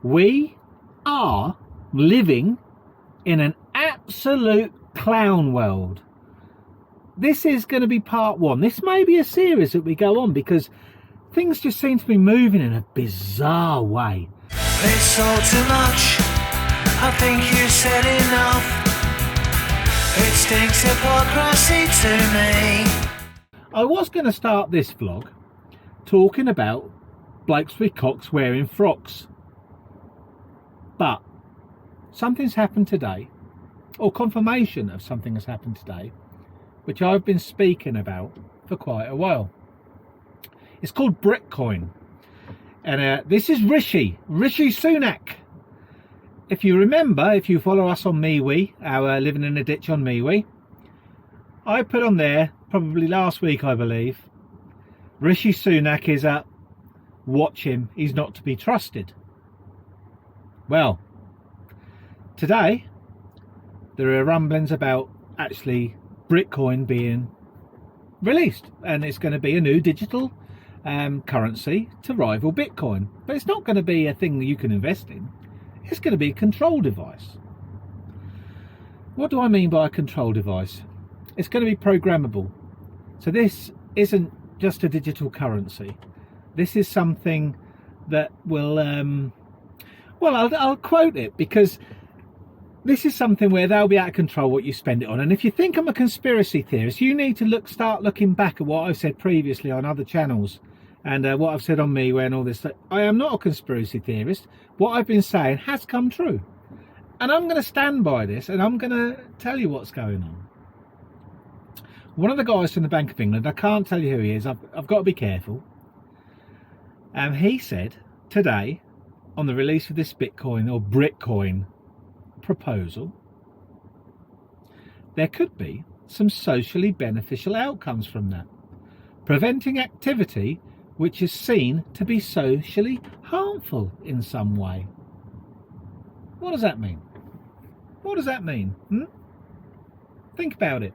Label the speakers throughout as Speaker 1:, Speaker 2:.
Speaker 1: We are living in an absolute clown world. This is going to be part one. This may be a series that we go on because things just seem to be moving in a bizarre way.
Speaker 2: It's all too much. I think you said enough. It stinks hypocrisy to me.
Speaker 1: I was going to start this vlog talking about blokes with cocks wearing frocks. But something's happened today, or confirmation of something has happened today, which I've been speaking about for quite a while. It's called Bitcoin. And this is Rishi Sunak. If you remember, if you follow us on MeWe, our Living in a Ditch on MeWe, I put on there, probably last week I believe, Rishi Sunak is a watch him, he's not to be trusted. Well, today there are rumblings about actually Bitcoin being released, and it's going to be a new digital currency to rival Bitcoin. But it's not going to be a thing that you can invest in. It's going to be a control device. What do I mean by a control device? It's going to be programmable. So this isn't just a digital currency. This is something that will well, I'll quote it, because this is something where they'll be out of control what you spend it on. And if you think I'm a conspiracy theorist, you need to start looking back at what I've said previously on other channels and what I've said on MeWe and all this. I am not a conspiracy theorist. What I've been saying has come true. And I'm going to stand by this, and I'm going to tell you what's going on. One of the guys from the Bank of England, I can't tell you who he is, I've got to be careful. He said today, on the release of this Bitcoin or Bitcoin proposal, there could be some socially beneficial outcomes from that, preventing activity which is seen to be socially harmful in some way. What does that mean? What does that mean? Think about it.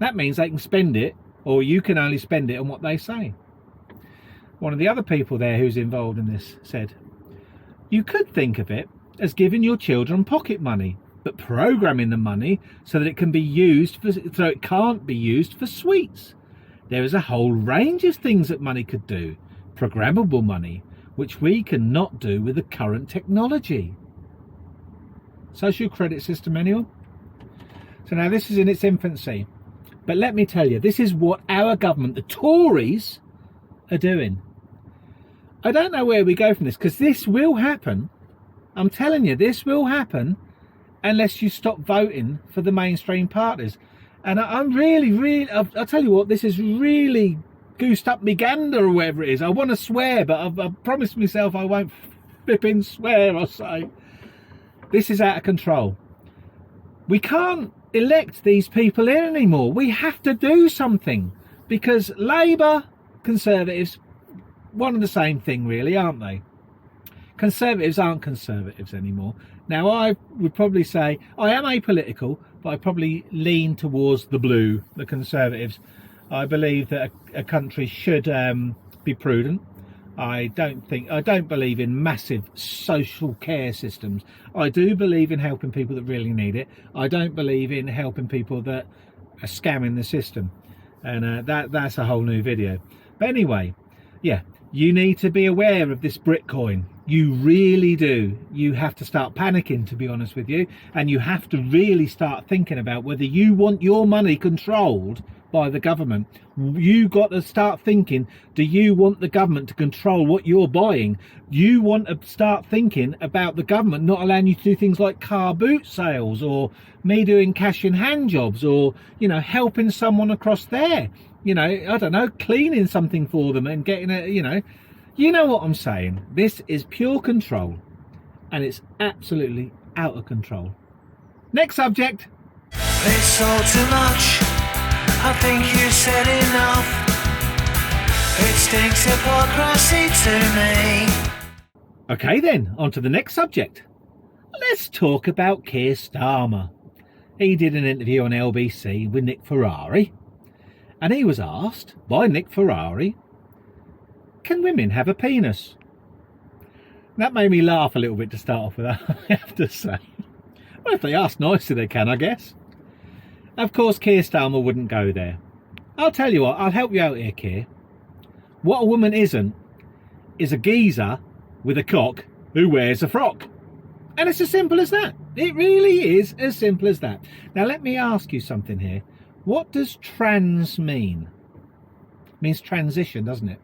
Speaker 1: That means they can spend it, or you can only spend it on what they say. One of the other people there who's involved in this said, you could think of it as giving your children pocket money, but programming the money so that it can be used so it can't be used for sweets. There is a whole range of things that money could do, programmable money, which we cannot do with the current technology. Social credit system, anyone? So now this is in its infancy, but let me tell you, this is what our government, the Tories, are doing. I don't know where we go from this, because this will happen. I'm telling you, this will happen unless you stop voting for the mainstream parties. And I'm really, I'll tell you what, this is really goosed up me gander or whatever it is. I want to swear, but I've promised myself I won't flipping swear or say. This is out of control. We can't elect these people in anymore. We have to do something, because Labour, Conservatives, one and the same thing really, aren't they? Conservatives aren't conservatives anymore. Now, I would probably say I am apolitical, but I probably lean towards the blue, the Conservatives. I believe that a country should be prudent. I don't believe in massive social care systems. I do believe in helping people that really need it. I don't believe in helping people that are scamming the system. And that's a whole new video. But anyway, yeah, you need to be aware of this Bitcoin. You really do. You have to start panicking, to be honest with you. And you have to really start thinking about whether you want your money controlled by the government. You got to start thinking, do you want the government to control what you're buying? You want to start thinking about the government not allowing you to do things like car boot sales, or me doing cash in hand jobs, or, you know, helping someone across there, you know, I don't know, cleaning something for them and getting a, you know what I'm saying. This is pure control, and it's absolutely out of control. Next subject.
Speaker 2: It's all too much. I think you said enough. It stinks hypocrisy to me.
Speaker 1: Okay then, on to the next subject. Let's talk about Keir Starmer. He did an interview on LBC with Nick Ferrari, and he was asked by Nick Ferrari, can women have a penis? That made me laugh a little bit to start off with, I have to say. Well, if they ask nicely, they can, I guess. Of course, Keir Starmer wouldn't go there. I'll tell you what, I'll help you out here, Keir. What a woman isn't is a geezer with a cock who wears a frock. And it's as simple as that. It really is as simple as that. Now, let me ask you something here. What does trans mean? It means transition, doesn't it?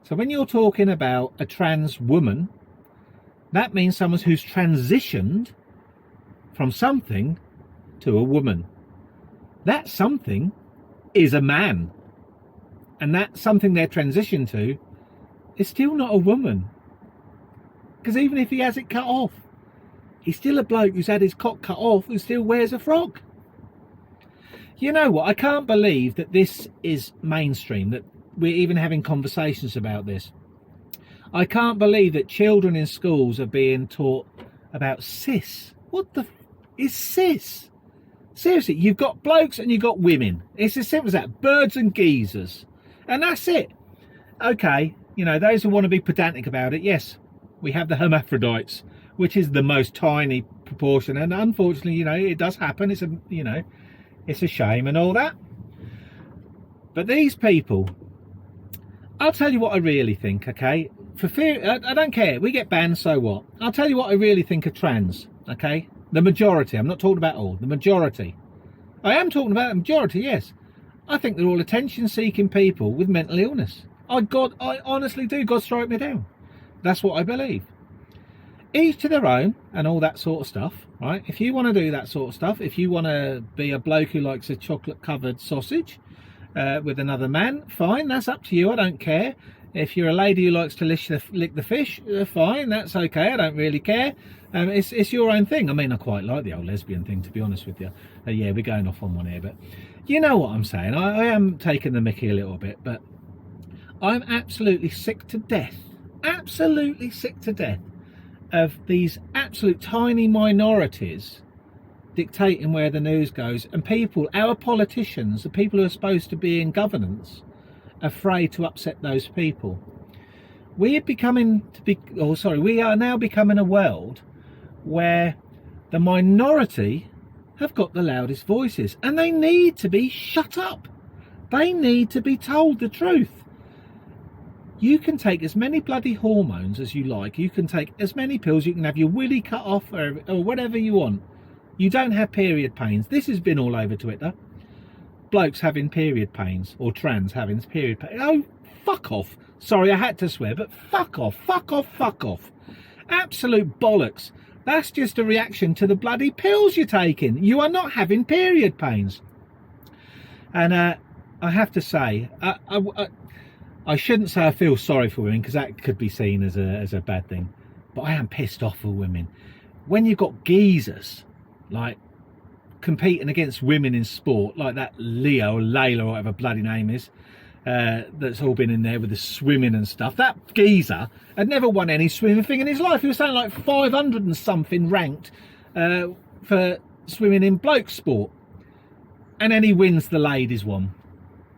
Speaker 1: So when you're talking about a trans woman, that means someone who's transitioned from something to a woman. That something is a man. And that something they're transitioned to is still not a woman. Because even if he has it cut off, he's still a bloke who's had his cock cut off who still wears a frock. You know what? I can't believe that this is mainstream, that we're even having conversations about this. I can't believe that children in schools are being taught about cis. What the is cis? Seriously, you've got blokes and you've got women. It's as simple as that. Birds and geezers. And that's it. Okay, you know, those who want to be pedantic about it, yes, we have the hermaphrodites, which is the most tiny proportion. And unfortunately, you know, it does happen. It's a, you know, it's a shame and all that. But these people, I'll tell you what I really think, okay? For fear, I don't care. We get banned, so what? I'll tell you what I really think of trans, okay? The majority. I'm not talking about all. The majority. I am talking about the majority, yes. I think they're all attention-seeking people with mental illness. I honestly do. God strike me down. That's what I believe. Each to their own and all that sort of stuff, right? If you want to do that sort of stuff, if you want to be a bloke who likes a chocolate-covered sausage with another man, fine, that's up to you. I don't care. If you're a lady who likes to lick the fish, fine, that's okay. I don't really care. It's your own thing. I mean, I quite like the old lesbian thing, to be honest with you. Yeah, we're going off on one here, but you know what I'm saying. I am taking the mickey a little bit, but I'm absolutely sick to death of these absolute tiny minorities dictating where the news goes, and people, our politicians, the people who are supposed to be in governance, afraid to upset those people. We are now becoming a world where the minority have got the loudest voices, and they need to be shut up. They need to be told the truth. You can take as many bloody hormones as you like. You can take as many pills. You can have your willy cut off or whatever you want. You don't have period pains. This has been all over Twitter. Blokes having period pains, or trans having period pains. Oh, fuck off. Sorry, I had to swear, but fuck off, fuck off, fuck off. Absolute bollocks. That's just a reaction to the bloody pills you're taking. You are not having period pains. And I have to say, I shouldn't say I feel sorry for women, because that could be seen as a bad thing. But I am pissed off for women. When you've got geezers, like, competing against women in sport, like that Leo or Layla or whatever bloody name is, that's all been in there with the swimming and stuff. That geezer had never won any swimming thing in his life. He was saying like 500 and something ranked for swimming in bloke sport, and then he wins the ladies one.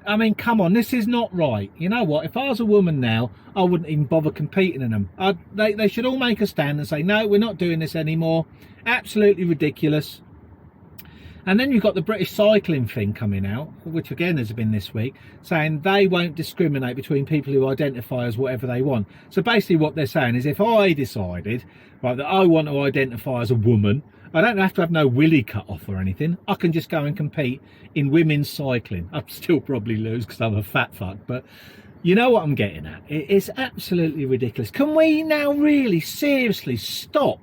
Speaker 1: I mean, come on, this is not right. You know what? If I was a woman now, I wouldn't even bother competing in them. They should all make a stand and say, no, we're not doing this anymore. Absolutely ridiculous. And then you've got the British cycling thing coming out, which again has been this week, saying they won't discriminate between people who identify as whatever they want. So basically what they're saying is, if I decided, right, that I want to identify as a woman, I don't have to have no willy cut off or anything. I can just go and compete in women's cycling. I'd still probably lose because I'm a fat fuck, but you know what I'm getting at. It's absolutely ridiculous. Can we now really seriously stop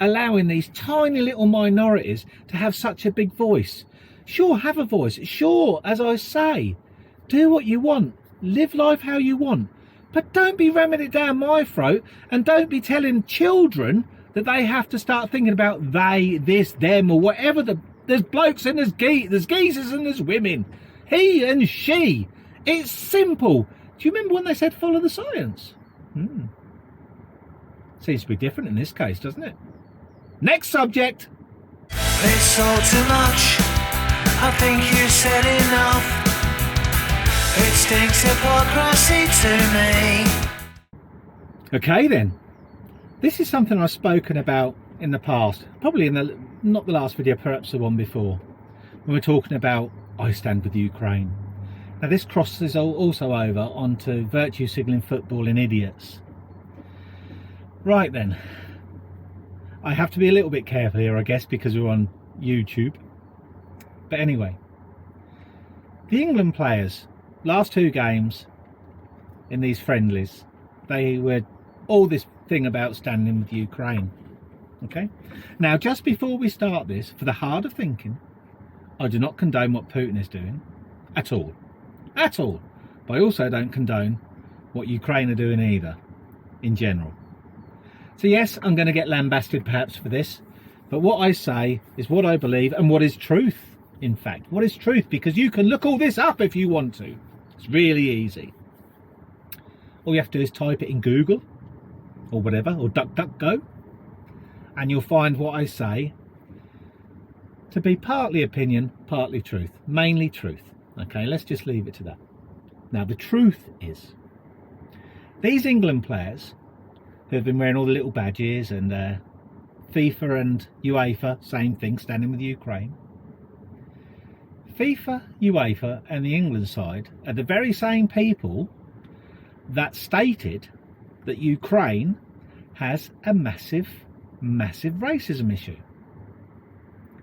Speaker 1: allowing these tiny little minorities to have such a big voice? Sure, have a voice. Sure, as I say, do what you want. Live life how you want. But don't be ramming it down my throat, and don't be telling children that they have to start thinking about they, this, them, or whatever. There's blokes and there's geezers and there's women. He and she. It's simple. Do you remember when they said follow the science? Seems to be different in this case, doesn't it? Next subject.
Speaker 2: It's all too much. I think you said enough. It stinks hypocrisy to me.
Speaker 1: Okay then. This is something I've spoken about in the past, probably in the not the last video, perhaps the one before, when we're talking about I stand with Ukraine. Now this crosses also over onto virtue signalling football in idiots. Right then, I have to be a little bit careful here, I guess, because we're on YouTube. But anyway, the England players, last 2 games in these friendlies, they were all this thing about standing with Ukraine. Okay, now just before we start this, for the hard of thinking, I do not condone what Putin is doing at all, but I also don't condone what Ukraine are doing either, in general. So yes, I'm going to get lambasted perhaps for this, but what I say is what I believe and what is truth. In fact, what is truth, because you can look all this up if you want to. It's really easy. All you have to do is type it in Google or whatever, or DuckDuckGo, and you'll find what I say to be partly opinion, partly truth, mainly truth. Okay, let's just leave it to that. Now the truth is, these England players who have been wearing all the little badges, and FIFA and UEFA, same thing, standing with Ukraine. FIFA, UEFA and the England side are the very same people that stated that Ukraine has a massive racism issue.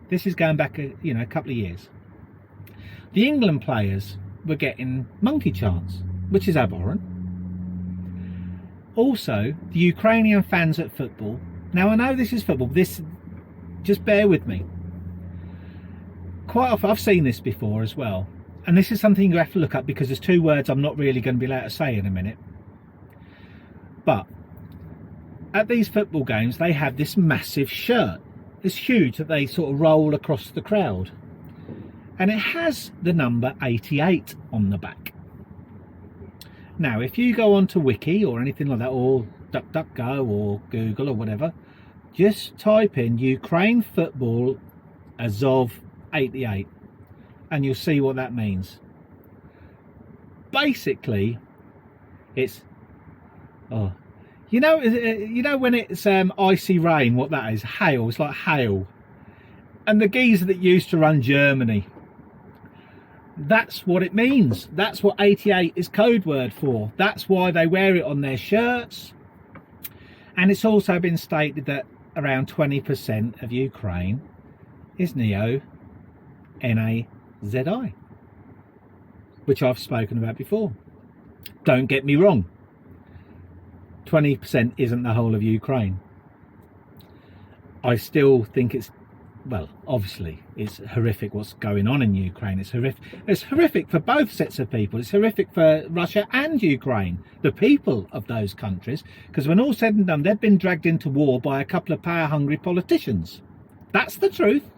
Speaker 1: This is going back a couple of years. The England players were getting monkey chants, which is abhorrent. Also, the Ukrainian fans at football. Now I know this is football, just bear with me. Quite often, I've seen this before as well, and this is something you have to look up, because there's 2 words I'm not really going to be allowed to say in a minute. But at these football games, they have this massive shirt. It's huge that they sort of roll across the crowd, and it has the number 88 on the back. Now if you go onto Wiki or anything like that, or DuckDuckGo or Google or whatever, just type in Ukraine football Azov 88 and you'll see what that means. Basically it's you know when it's icy rain, what that is? Hail. It's like hail. And the geezer that used to run Germany, that's what it means. That's what 88 is code word for. That's why they wear it on their shirts. And it's also been stated that around 20% of Ukraine is neo-Nazi, which I've spoken about before. Don't get me wrong, 20% isn't the whole of Ukraine. I still think it's, well, obviously it's horrific what's going on in Ukraine. It's horrific. It's horrific for both sets of people. It's horrific for Russia and Ukraine, the people of those countries, because when all's said and done, they've been dragged into war by a couple of power-hungry politicians. That's the truth.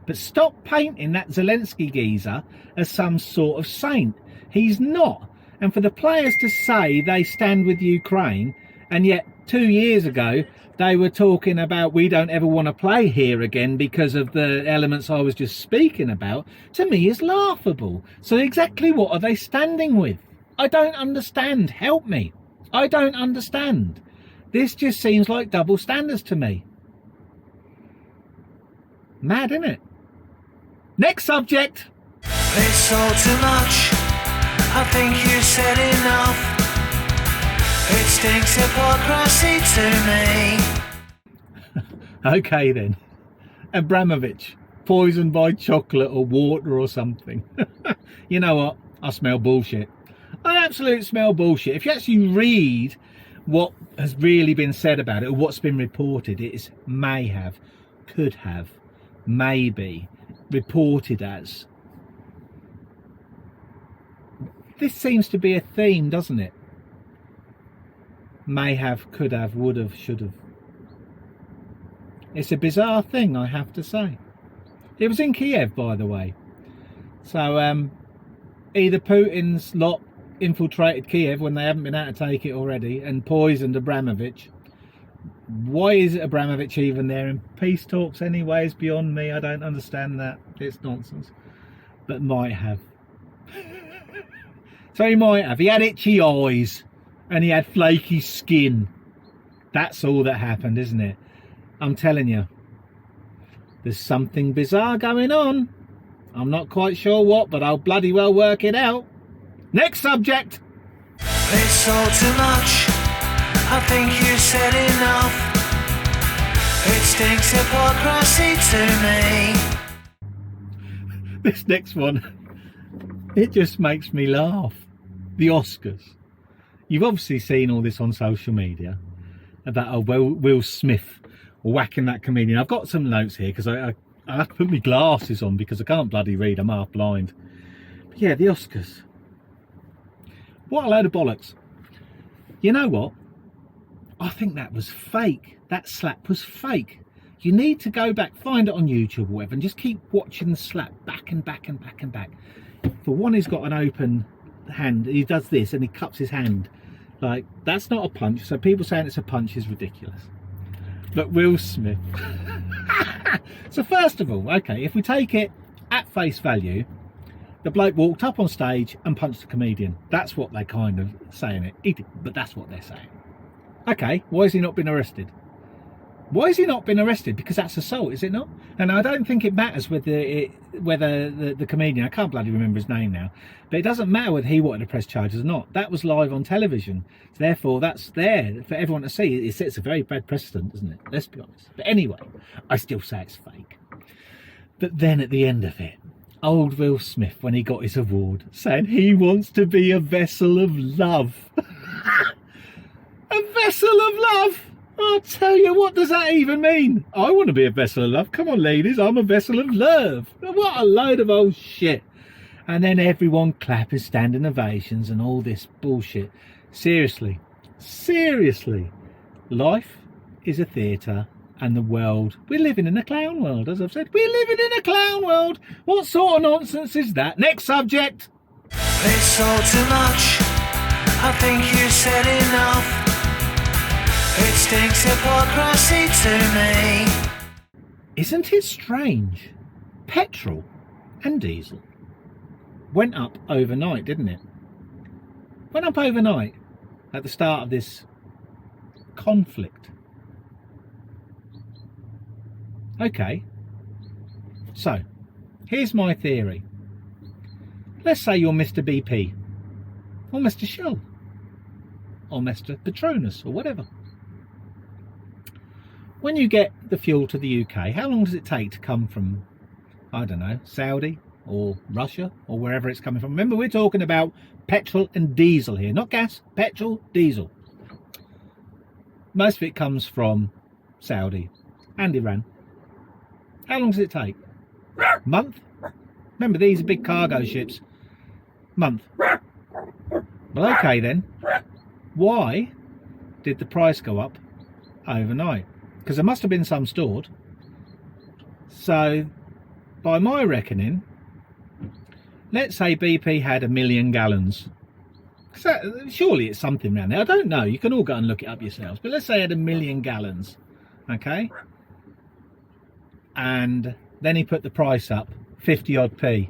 Speaker 1: But stop painting that Zelensky geezer as some sort of saint. He's not. And for the players to say they stand with Ukraine, and yet 2 years ago they were talking about we don't ever want to play here again because of the elements I was just speaking about, to me is laughable. So exactly what are they standing with? I don't understand. Help me. I don't understand. This just seems like double standards to me. Mad, isn't it? Next subject.
Speaker 2: It's all too much. I think you said enough. It stinks hypocrisy to me.
Speaker 1: Okay then. Abramovich, poisoned by chocolate or water or something. You know what? I smell bullshit. I absolutely smell bullshit. If you actually read what has really been said about it, or what's been reported, it is may have, could have, maybe, reported as. This seems to be a theme, doesn't it? May have, could have, would have, should have. It's a bizarre thing, I have to say. It was in Kiev, by the way. So either Putin's lot infiltrated Kiev when they haven't been able to take it already and poisoned Abramovich. Why is Abramovich even there in peace talks anyway? It's beyond me. I don't understand that. It's nonsense. But might have. So he might have. He had itchy eyes and he had flaky skin. That's all that happened, isn't it? I'm telling you, there's something bizarre going on. I'm not quite sure what, but I'll bloody well work it out. Next subject.
Speaker 2: It's all too much. I think you said enough. It stinks hypocrisy to me.
Speaker 1: This next one, it just makes me laugh. The Oscars. You've obviously seen all this on social media about Will Smith whacking that comedian. I've got some notes here because I have to put my glasses on because I can't bloody read. I'm half blind. But yeah, the Oscars. What a load of bollocks. You know what? I think that was fake. That slap was fake. You need to go back, find it on YouTube or whatever, and just keep watching the slap back and back and back and back. For one, he's got an open hand. He does this and he cups his hand. Like, that's not a punch. So people saying it's a punch is ridiculous. But Will Smith. So first of all, okay, if we take it at face value, the bloke walked up on stage and punched the comedian. That's what they kind of saying it. He did, but that's what they're saying. Okay, why has he not been arrested? Why has he not been arrested? Because that's assault, is it not? And I don't think it matters whether the comedian, I can't bloody remember his name now, but it doesn't matter whether he wanted to press charges or not. That was live on television. So therefore, that's there for everyone to see. It sets a very bad precedent, doesn't it? Let's be honest. But anyway, I still say it's fake. But then at the end of it, old Will Smith, when he got his award, saying he wants to be a vessel of love. A vessel of love. I'll tell you, what does that even mean? I want to be a vessel of love. Come on, ladies, I'm a vessel of love. What a load of old shit. And then everyone clapping, standing ovations and all this bullshit. Seriously, life is a theatre and the world, we're living in a clown world, as I've said. We're living in a clown world. What sort of nonsense is that? Next subject.
Speaker 2: It's all too much. I think you said enough. It stinks hypocrisy to me.
Speaker 1: Isn't it strange? Petrol and diesel went up overnight, didn't it? Went up overnight at the start of this conflict. Okay, so here's my theory. Let's say you're Mr. BP or Mr. Shell or Mr. Petronas or whatever. When you get the fuel to the UK, how long does it take to come from, I don't know, Saudi or Russia or wherever it's coming from? Remember, we're talking about petrol and diesel here, not gas, petrol, diesel. Most of it comes from Saudi and Iran. How long does it take? Month? Remember, these are big cargo ships. Month. Well, okay then. Why did the price go up overnight? Because there must have been some stored. So, by my reckoning, let's say BP had 1 million gallons. So, surely it's something around there. I don't know. You can all go and look it up yourselves. But let's say it had 1 million gallons. Okay? And then he put the price up 50 odd p.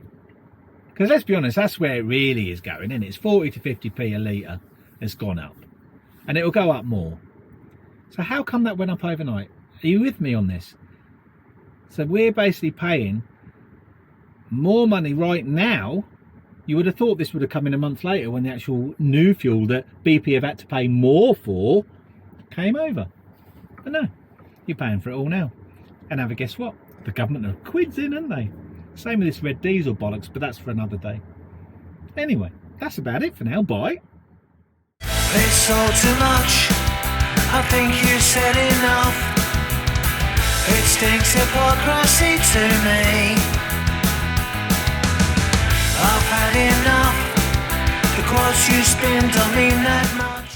Speaker 1: Because let's be honest, that's where it really is going, isn't it? It's 40 to 50p a litre has gone up. And it will go up more. So how come that went up overnight? Are you with me on this? So we're basically paying more money right now. You would have thought this would have come in a month later when the actual new fuel that BP have had to pay more for came over. But no, you're paying for it all now. And have a guess what? The government are quids in, aren't they? Same with this red diesel bollocks, but that's for another day. Anyway, that's about it for now. Bye.
Speaker 2: It's all too much. I think you said enough. It stinks hypocrisy to me. I've had enough. The quotes you spin don't mean that much.